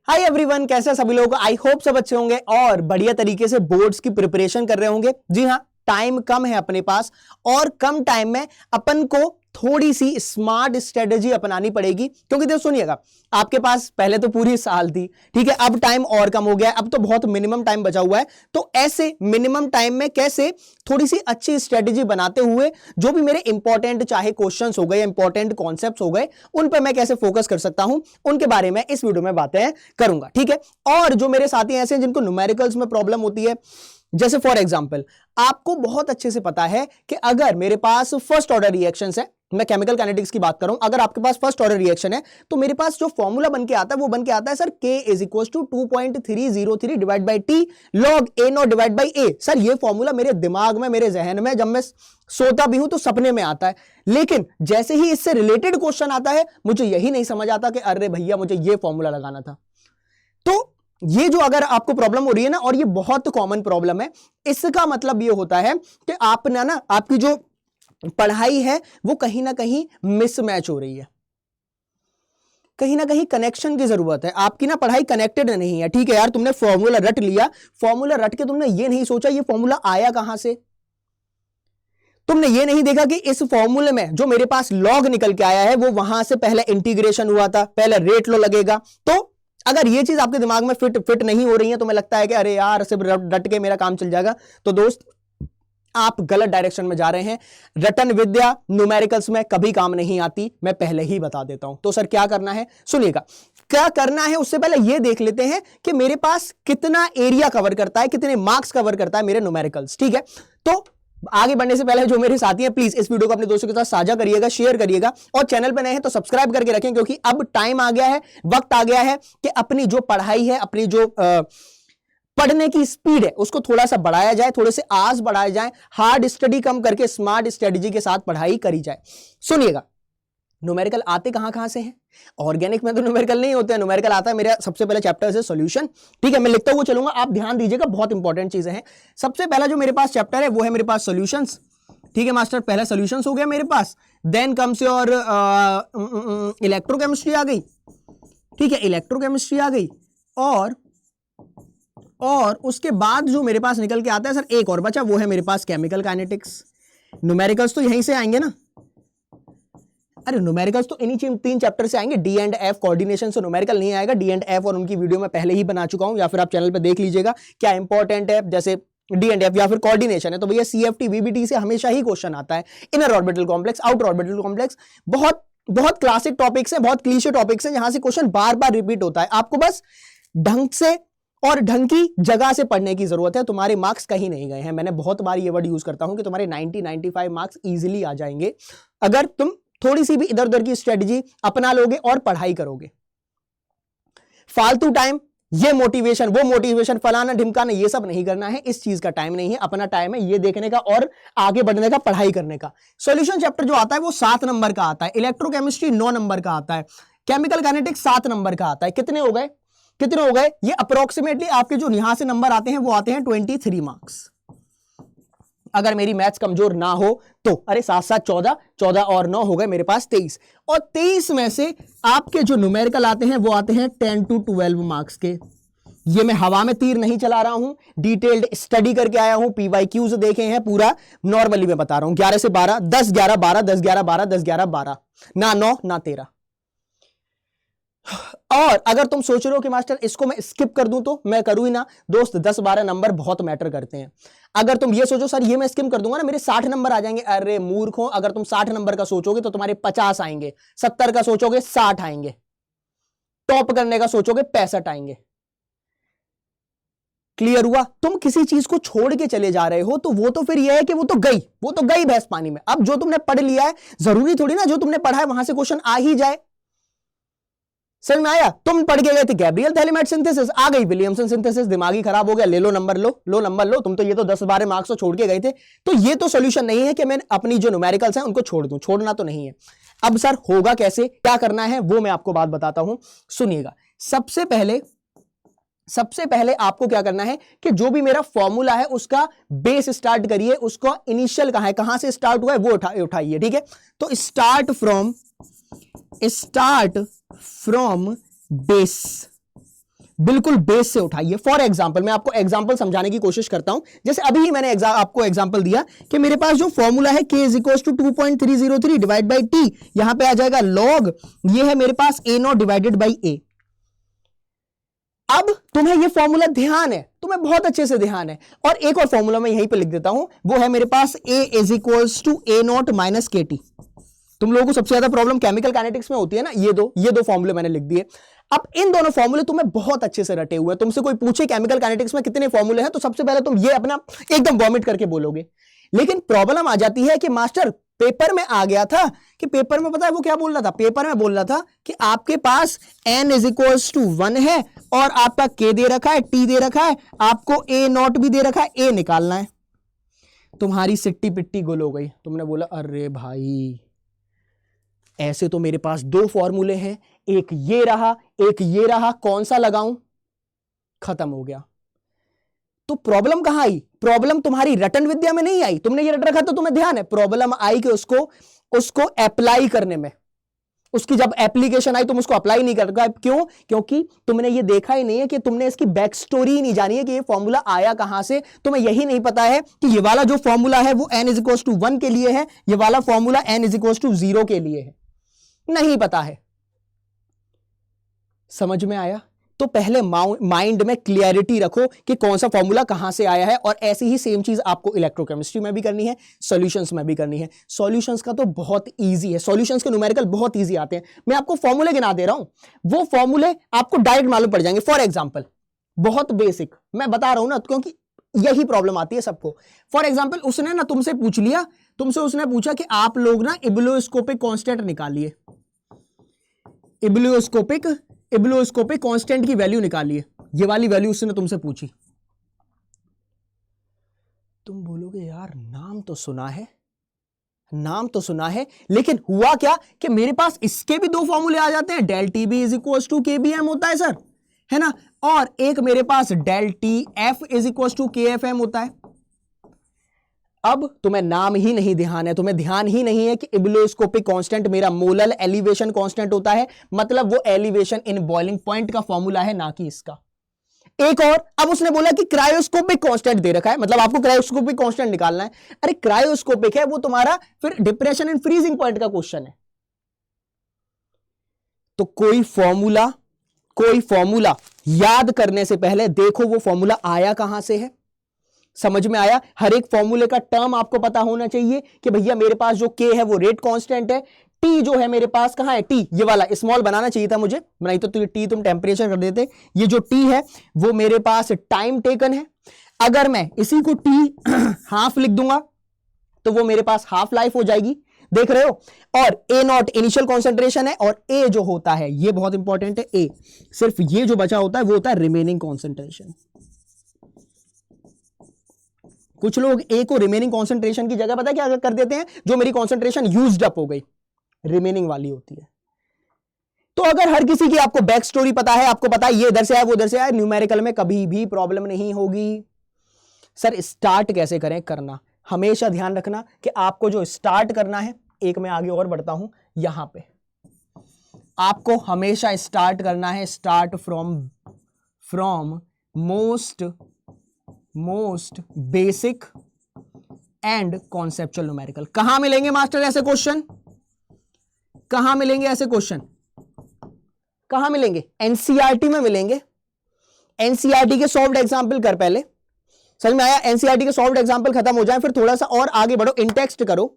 Hi everyone, कैसे हैं सभी लोग। आई होप सब अच्छे होंगे और बढ़िया तरीके से बोर्ड्स की प्रिपरेशन कर रहे होंगे। जी हाँ, टाइम कम है अपने पास और कम टाइम में अपन को थोड़ी सी स्मार्ट स्ट्रेटेजी अपनानी पड़ेगी। क्योंकि देखो सुनिएगा, आपके पास पहले तो पूरी साल थी, ठीक है, अब टाइम और कम हो गया है, अब तो बहुत मिनिमम टाइम बचा हुआ है। तो ऐसे मिनिमम टाइम में कैसे थोड़ी सी अच्छी स्ट्रेटेजी बनाते हुए जो भी मेरे इंपॉर्टेंट चाहे क्वेश्चंस हो गए, इंपॉर्टेंट कॉन्सेप्ट्स हो गए, उन पर मैं कैसे फोकस कर सकता हूं, उनके बारे में इस वीडियो में बातें करूंगा। ठीक है, और जो मेरे साथी ऐसे हैं जिनको न्यूमेरिकल्स में प्रॉब्लम होती है, जैसे फॉर एग्जाम्पल आपको बहुत अच्छे से पता है कि अगर मेरे पास फर्स्ट ऑर्डर रिएक्शंस है, मैं केमिकल काइनेटिक्स की बात कर रहा हूं, अगर आपके पास फर्स्ट ऑर्डर रिएक्शन है तो मेरे पास जो फॉर्मूला बन के आता है वो बन के आता है sir K is equal to 2.303 divide by T log A not divide by A. Sir ये फॉर्मूला मेरे दिमाग में, मेरे जहन में जब मैं सोता भी हूं तो सपने में आता है, लेकिन जैसे ही इससे रिलेटेड क्वेश्चन आता है मुझे यही नहीं समझ आता कि अरे भैया मुझे ये फॉर्मूला लगाना था। तो ये जो अगर आपको प्रॉब्लम हो रही है ना, और ये बहुत कॉमन प्रॉब्लम है, इसका मतलब ये होता है कि आपने ना, आपकी जो पढ़ाई है वो कहीं ना कहीं मिसमैच हो रही है, कहीं ना कहीं कनेक्शन की जरूरत है। आपकी ना पढ़ाई कनेक्टेड नहीं है। ठीक है यार, तुमने फॉर्मूला रट लिया, फॉर्मूला रट के तुमने ये नहीं सोचा ये फॉर्मूला आया कहां से। तुमने ये नहीं देखा कि इस फॉर्मूले में जो मेरे पास लॉग निकल के आया है वो वहां से पहले इंटीग्रेशन हुआ था, पहले रेट लो लगेगा। तो अगर ये चीज आपके दिमाग में फिट नहीं हो रही है, तो मैं लगता है कि अरे यार सिर्फ रट के मेरा काम चल जाएगा, तो दोस्त आप गलत डायरेक्शन में जा रहे हैं। रटन विद्या न्यूमेरिकल्स में कभी काम नहीं आती, मैं पहले ही बता देता हूं। तो सर क्या करना है, सुनिएगा क्या करना है। उससे पहले यह देख लेते हैं कि मेरे पास कितना एरिया कवर करता है, कितने मार्क्स कवर करता है मेरे न्यूमेरिकल्स। ठीक है, तो आगे बढ़ने से पहले जो मेरे साथी हैं प्लीज इस वीडियो को अपने दोस्तों के साथ साझा करिएगा, शेयर करिएगा, और चैनल पर नए हैं तो सब्सक्राइब करके रखें, क्योंकि अब टाइम आ गया है, वक्त आ गया है कि अपनी जो पढ़ाई है, अपनी जो पढ़ने की स्पीड है उसको थोड़ा सा बढ़ाया जाए, थोड़े से आस बढ़ाए जाए, हार्ड स्टडी कम करके स्मार्ट स्ट्रेटजी के साथ पढ़ाई करी जाए। सुनिएगा, न्यूमेरिकल आते कहां से हैं। ऑर्गेनिक में तो न्यूमेरिकल नहीं होते हैं, न्यूमेरिकल आता है मेरा सबसे पहले चैप्टर है सॉल्यूशन। ठीक है, मैं लिखता हुआ चलूंगा, आप ध्यान दीजिएगा, बहुत इंपॉर्टेंट चीजें हैं। सबसे पहला जो मेरे पास चैप्टर है वो है मेरे पास सॉल्यूशंस। ठीक है मास्टर, पहला सॉल्यूशंस हो गया मेरे पास, देन कम्स योर इलेक्ट्रोकेमिस्ट्री आ गई। ठीक है, इलेक्ट्रोकेमिस्ट्री आ गई, और उसके बाद जो मेरे पास निकल के आता है सर एक और बचा, वो है मेरे पास केमिकल काइनेटिक्स। न्यूमेरिकल्स तो यहीं से आएंगे ना, अरे न्यूमेरिकल्स तो इन्हीं 3 चैप्टर से आएंगे। डी एंड एफ कोऑर्डिनेशन से न्यूमेरिकल नहीं आएगा, डी एंड एफ और उनकी वीडियो में पहले ही बना चुका हूं, या फिर आप चैनल पे देख लीजिएगा क्या इंपॉर्टेंट है। जैसे डी एंड एफ या फिर कोऑर्डिनेशन है तो भैया सीएफटी वीबीटी से हमेशा ही क्वेश्चन आता है। Inner orbital complex, outer orbital complex, बहुत बहुत क्लासिक टॉपिक्स हैं, बहुत क्लीशे टॉपिक्स हैं, जहां से क्वेश्चन बार बार रिपीट होता है। आपको बस ढंग से और ढंग की जगह से पढ़ने की जरूरत है। तुम्हारे मार्क्स कहीं नहीं गए हैं। मैंने बहुत बार ये वर्ड यूज करता हूं कि तुम्हारे 90-95 मार्क्स इजीली आ जाएंगे अगर तुम थोड़ी सी भी इधर उधर की स्ट्रेटजी अपना लोगे और पढ़ाई करोगे। फालतू टाइम, ये मोटिवेशन वो मोटिवेशन, फलाना ढिमकाना, ये सब नहीं करना है। इस चीज का टाइम नहीं है, अपना टाइम है ये देखने का और आगे बढ़ने का, पढ़ाई करने का। सॉल्यूशन चैप्टर जो आता है वो 7 नंबर का आता है, इलेक्ट्रोकेमिस्ट्री 9 नंबर का आता है, केमिकल काइनेटिक्स 7 नंबर का आता है। कितने हो गए, कितने हो गए, ये अप्रोक्सीमेटली आपके जो यहां से नंबर आते हैं वो आते हैं 23 मार्क्स। अगर मेरी मैथ्स कमजोर ना हो तो, अरे 7-7 14, 14 और 9 हो गए मेरे पास 23, और 23 में से आपके जो न्यूमेरिकल आते हैं वो आते हैं 10 to 12 मार्क्स के। ये मैं हवा में तीर नहीं चला रहा हूं, डिटेल्ड स्टडी करके आया हूं, पीवाईक्यूज देखे हैं, पूरा नॉर्मली मैं बता रहा हूं। 11 से 12, 10 11 12, 10 11 12, 10 11 12, ना 9 ना 13। और अगर तुम सोच रहे हो कि मास्टर इसको मैं स्किप कर दूं, तो मैं करूं ही ना दोस्त, 10-12 नंबर बहुत मैटर करते हैं। अगर तुम ये सोचो सर ये मैं स्किप कर दूंगा ना मेरे 60 नंबर आ जाएंगे, अरे मूर्खों, अगर तुम 60 नंबर का सोचोगे तो तुम्हारे 50 आएंगे, 70 का सोचोगे 60 आएंगे, टॉप करने का सोचोगे 65 आएंगे। क्लियर हुआ। तुम किसी चीज को छोड़ के चले जा रहे हो तो वो तो फिर यह है कि वो तो गई भैंस पानी में। अब जो तुमने पढ़ लिया है, जरूरी थोड़ी ना जो तुमने पढ़ा है वहां से क्वेश्चन आ ही जाए। समझ में आया। तुम पढ़ के गए थे गैब्रियल थैलेमाइड सिंथेसिस, आ गई विलियमसन सिंथेसिस, दिमागी खराब हो गया, ले लो नंबर, लो नंबर लो। तुम तो ये तो 10-12 मार्क्स तो छोड़ के गए थे। तो ये तो सॉल्यूशन नहीं है कि मैं अपनी जो न्यूमेरिकल्स हैं उनको छोड़ दूं, छोड़ना तो नहीं है। अब सर होगा कैसे, क्या करना है वो मैं आपको बात बताता हूं, सुनिएगा। सबसे पहले आपको क्या करना है कि जो भी मेरा फॉर्मूला है उसका बेस स्टार्ट करिए, उसका इनिशियल कहां है, कहां से स्टार्ट हुआ है वो उठाइए। ठीक है, तो स्टार्ट फ्रॉम बेस। बिल्कुल बेस से उठाइए। फॉर एग्जाम्पल मैं आपको एग्जाम्पल समझाने की कोशिश करता हूं। जैसे अभी ही मैंने आपको एग्जाम्पल दिया कि मेरे पास जो फॉर्मूला है k is equal to 2.303 divide by T, यहां पे आ जाएगा लॉग, ये है मेरे पास a not divided by a। अब तुम्हें ये फॉर्मूला ध्यान है, तुम्हें बहुत अच्छे से ध्यान है। और एक और फॉर्मूला मैं यहीं पे लिख देता हूं, वो है मेरे पास a is equal to a not minus K T. तुम लोगों को सबसे ज्यादा प्रॉब्लम केमिकल काइनेटिक्स में होती है ना, ये दो फॉर्मूले मैंने लिख दिए। अब इन दोनों फॉर्मूले तुम्हें बहुत अच्छे से रटे हुए हैं। तुमसे कोई पूछे केमिकल काइनेटिक्स में कितने फॉर्मूले हैं, तो सबसे पहले तुम ये अपना एकदम वॉमिट करके बोलोगे। लेकिन प्रॉब्लम आ जाती है कि मास्टर पेपर में आ गया था कि पेपर में पता है वो क्या बोल रहा था, पेपर में बोल रहा था कि आपके पास n इज इक्वल टू 1 है और आपका k दे रखा है, t दे रखा है, आपको a नॉट भी दे रखा है, a निकालना है। तुम्हारी सिट्टी पिट्टी गुल हो गई। तुमने बोला अरे भाई ऐसे तो मेरे पास दो फॉर्मूले हैं, एक ये रहा एक ये रहा, कौन सा लगाऊं? खत्म हो गया। तो प्रॉब्लम कहां आई? प्रॉब्लम तुम्हारी रटन विद्या में नहीं आई। तुमने ये रट रखा तो तुम्हें ध्यान है, प्रॉब्लम आई कि उसको अप्लाई करने में। उसकी जब एप्लीकेशन आई तुम उसको अप्लाई नहीं कर पाए। क्यों? क्योंकि तुमने ये देखा ही नहीं है कि तुमने इसकी बैक स्टोरी नहीं जानी है कि ये फॉर्मूला आया कहां से। तुम्हें यही नहीं पता है कि ये वाला जो फॉर्मूला है वो n इज इक्वल टू 1 के लिए है, ये वाला formula n is equal to 0 के लिए है, नहीं पता है। समझ में आया? तो पहले माइंड में क्लियरिटी रखो कि कौन सा फॉर्मूला कहां से आया है। और ऐसी ही सेम चीज आपको इलेक्ट्रोकेमिस्ट्री में भी करनी है, सॉल्यूशंस में भी करनी है। सॉल्यूशंस का तो बहुत इजी है, सॉल्यूशंस के न्यूमेरिकल बहुत इजी आते हैं। मैं आपको फॉर्मूले गिना दे रहा हूं, वो फॉर्मूले आपको डायरेक्ट मालूम पड़ जाएंगे। फॉर एग्जाम्पल बहुत बेसिक मैं बता रहा हूं ना, क्योंकि यही प्रॉब्लम आती है सबको। फॉर एग्जाम्पल उसने ना तुमसे पूछ लिया, तुमसे उसने पूछा कि आप लोग ना इब्लोस्कोपिक कांस्टेंट निकालिए, इब्लोस्कोपिक कांस्टेंट की वैल्यू निकालिए। ये वाली वैल्यू उसने तुमसे पूछी। तुम बोलोगे यार नाम तो सुना है, लेकिन हुआ क्या कि मेरे पास इसके भी दो फॉर्मूले आ जाते हैं, delta T B is equal to K B M होता है सर, है ना, और एक मेरे पास delta T F is equal to K F M होता है। अब तुम्हें नाम ही नहीं ध्यान है, तुम्हें ध्यान ही नहीं है कि इब्लोस्कोपिक कांस्टेंट मेरा मोलर एलिवेशन कांस्टेंट होता है, मतलब वो एलिवेशन इन बॉइलिंग पॉइंट का फॉर्मूला है, ना कि इसका। एक और, अब उसने बोला कि क्रायोस्कोपिक कांस्टेंट दे रखा है, मतलब आपको क्रायोस्कोपिक कांस्टेंट निकालना है। अरे क्रायोस्कोपिक है वो तुम्हारा फिर डिप्रेशन एंड फ्रीजिंग पॉइंट का क्वेश्चन है। तो कोई फॉर्मूला याद करने से पहले देखो वो फॉर्मूला आया कहां से है। समझ में आया? हर एक फॉर्मूले का टर्म आपको पता होना चाहिए कि भैया मेरे पास जो k है वो रेट कांस्टेंट है, t जो है मेरे पास कहां है, t ये वाला स्मॉल बनाना चाहिए था मुझे, नहीं तो t तुम टेम्परेचर कर देते। ये जो t है वो मेरे पास टाइम टेकन है। अगर मैं इसी को t हाफ लिख दूंगा तो वो मेरे पास हाफ लाइफ हो जाएगी, देख रहे हो। और a नॉट इनिशियल कॉन्सेंट्रेशन है, और a जो होता है ये बहुत इंपॉर्टेंट है, a सिर्फ ये जो बचा होता है वो होता है रिमेनिंग कॉन्सेंट्रेशन। कुछ लोग ए को रिमेनिंग कॉन्सेंट्रेशन की जगह पता है क्या कर देते हैं, जो मेरी कॉन्सेंट्रेशन यूज्ड अप हो गई रिमेनिंग वाली होती है। तो अगर हर किसी की आपको बैक स्टोरी पता है, आपको पता है ये इधर से आया वो इधर से आया, न्यूमेरिकल में कभी भी प्रॉब्लम नहीं होगी। सर स्टार्ट कैसे करें करना, हमेशा ध्यान रखना कि आपको जो स्टार्ट करना है, एक मैं आगे और बढ़ता हूं, यहां पे आपको हमेशा स्टार्ट करना है, start from most basic and conceptual numerical. कहां मिलेंगे मास्टर ऐसे क्वेश्चन? कहां मिलेंगे ऐसे क्वेश्चन? कहां मिलेंगे? एनसीईआरटी में मिलेंगे। एनसीईआरटी के सॉल्व्ड एग्जांपल कर पहले, समझ में आया? एनसीईआरटी के सॉल्व्ड एग्जांपल खत्म हो जाए फिर थोड़ा सा और आगे बढ़ो, इनटेक्स्ट करो।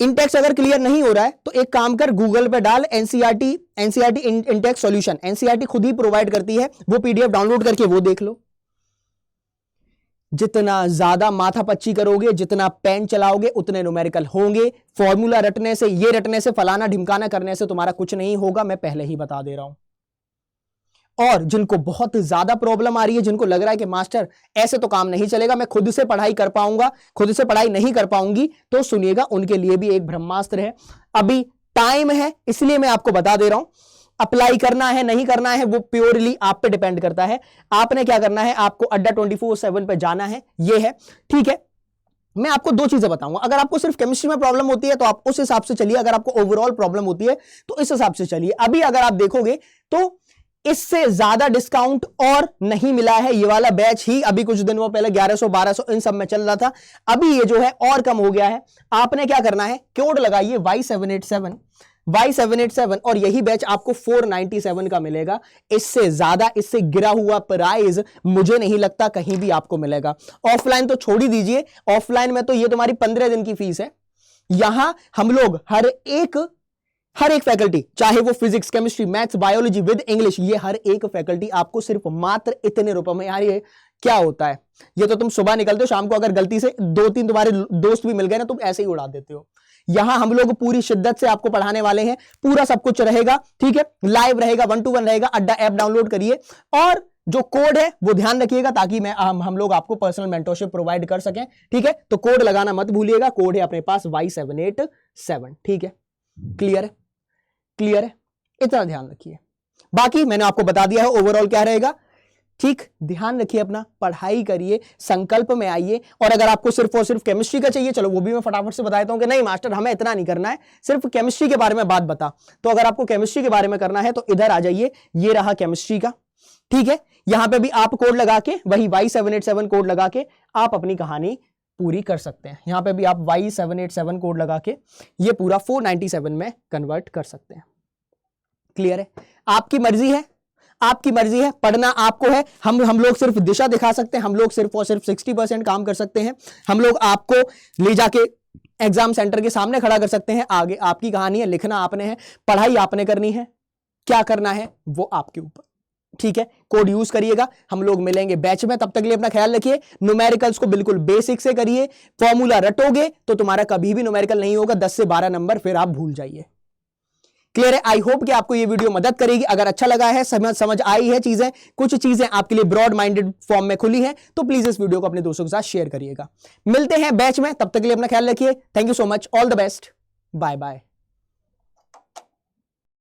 इनटेक्स्ट अगर क्लियर नहीं हो रहा है तो एक काम कर, गूगल पे डाल एनसीईआरटी इनटेक्स्ट सॉल्यूशन। एनसीईआरटी खुद ही प्रोवाइड करती है, वो पीडीएफ डाउनलोड करके वो देख लो। जितना ज्यादा माथा पच्ची करोगे, जितना पेन चलाओगे, उतने न्यूमेरिकल होंगे। फॉर्मूला रटने से, ये रटने से, फलाना ढिमकाना करने से तुम्हारा कुछ नहीं होगा, मैं पहले ही बता दे रहा हूं। और जिनको बहुत ज्यादा प्रॉब्लम आ रही है, जिनको लग रहा है कि मास्टर ऐसे तो काम नहीं चलेगा, मैं खुद से पढ़ाई कर पाऊंगा, खुद से पढ़ाई नहीं कर पाऊंगी, तो सुनिएगा, उनके लिए भी एक ब्रह्मास्त्र है। अभी टाइम है इसलिए मैं आपको बता दे रहा हूं। अप्लाई करना है नहीं करना है वो प्योरली आप पे डिपेंड करता है। आपने क्या करना है, आपको अड्डा 24/7 पे जाना है, ये है, ठीक है। मैं आपको दो चीजें बताऊंगा। अगर आपको सिर्फ केमिस्ट्री में प्रॉब्लम होती है तो आप उस हिसाब से चलिए, अगर आपको ओवरऑल प्रॉब्लम होती है तो इस हिसाब से चलिए। अभी अगर आप देखोगे तो इससे ज्यादा डिस्काउंट और नहीं मिला है। ये वाला बैच ही अभी कुछ दिनों पहले 1100 1200 इन सब में चल रहा था, अभी ये जो है और कम हो गया है। आपने क्या करना है, कोड लगाइए Y787 और यही बैच आपको 497 का मिलेगा। इससे ज्यादा, इससे गिरा हुआ प्राइस मुझे नहीं लगता कहीं भी आपको मिलेगा। ऑफलाइन तो छोड़ ही दीजिए, ऑफलाइन में तो ये तुम्हारी 15 दिन की फीस है। यहां हम लोग हर एक फैकल्टी, चाहे वो physics, chemistry, maths, biology with English, ये हर एक फैकल्टी आपको सिर्फ मात्र इतने रुपए में। यार ये क्या होता है, ये तो तुम सुबह निकलते हो, शाम को अगर गलती से 2-3 तुम्हारे दोस्त भी मिल गए ना, तुम ऐसे ही उड़ा देते हो। यहां हम लोग पूरी शिद्दत से आपको पढ़ाने वाले हैं, पूरा सब कुछ रहेगा, ठीक है, लाइव रहेगा, 1-to-1 रहेगा। अड्डा ऐप डाउनलोड करिए और जो कोड है वो ध्यान रखिएगा ताकि हम लोग आपको पर्सनल मेंटरशिप प्रोवाइड कर सकें, ठीक है। तो कोड लगाना मत भूलिएगा, कोड है अपने पास Y787, ठीक है। क्लियर है, क्लियर है, इतना ध्यान रखिए। बाकी मैंने आपको बता दिया है ओवरऑल क्या रहेगा, ठीक। ध्यान रखिए अपना, पढ़ाई करिए, संकल्प में आइए। और अगर आपको सिर्फ और सिर्फ केमिस्ट्री का चाहिए, चलो वो भी मैं फटाफट से बता देता हूं कि नहीं मास्टर हमें इतना नहीं करना है, सिर्फ केमिस्ट्री के बारे में बात बता। तो अगर आपको केमिस्ट्री के बारे में करना है तो इधर आ जाइए, ये रहा केमिस्ट्री का, ठीक है। यहां पे भी आप कोड लगा के, वही Y787 कोड लगा के आप अपनी कहानी पूरी कर सकते हैं। यहां पे भी आप Y787 कोड लगा के ये पूरा 497 में कन्वर्ट कर सकते हैं। क्लियर है, आपकी मर्जी है, आपकी मर्जी है, पढ़ना आपको है। हम लोग सिर्फ दिशा दिखा सकते हैं, हम लोग सिर्फ और सिर्फ 60% काम कर सकते हैं। हम लोग आपको ले जाके एग्जाम सेंटर के सामने खड़ा कर सकते हैं। आगे आपकी कहानी है, लिखना आपने है, पढ़ाई आपने करनी है, क्या करना है वो आपके ऊपर, ठीक है। कोड यूज करिएगा, हम लोग मिलेंगे बैच में। तब तक के लिए अपना ख्याल रखिए, न्यूमेरिकल्स को बिल्कुल बेसिक से करिए, फॉर्मूला रटोगे तो तुम्हारा कभी भी न्यूमेरिकल नहीं होगा, 10 से 12 नंबर फिर आप भूल जाइए। क्लियर है, आई होप कि आपको ये वीडियो मदद करेगी। अगर अच्छा लगा है, समझ आई है चीजें, कुछ चीजें आपके लिए ब्रॉड माइंडेड फॉर्म में खुली है, तो प्लीज इस वीडियो को अपने दोस्तों के साथ शेयर करिएगा। मिलते हैं बैच में, तब तक के लिए अपना ख्याल रखिए। Thank you so much, all the best, bye bye.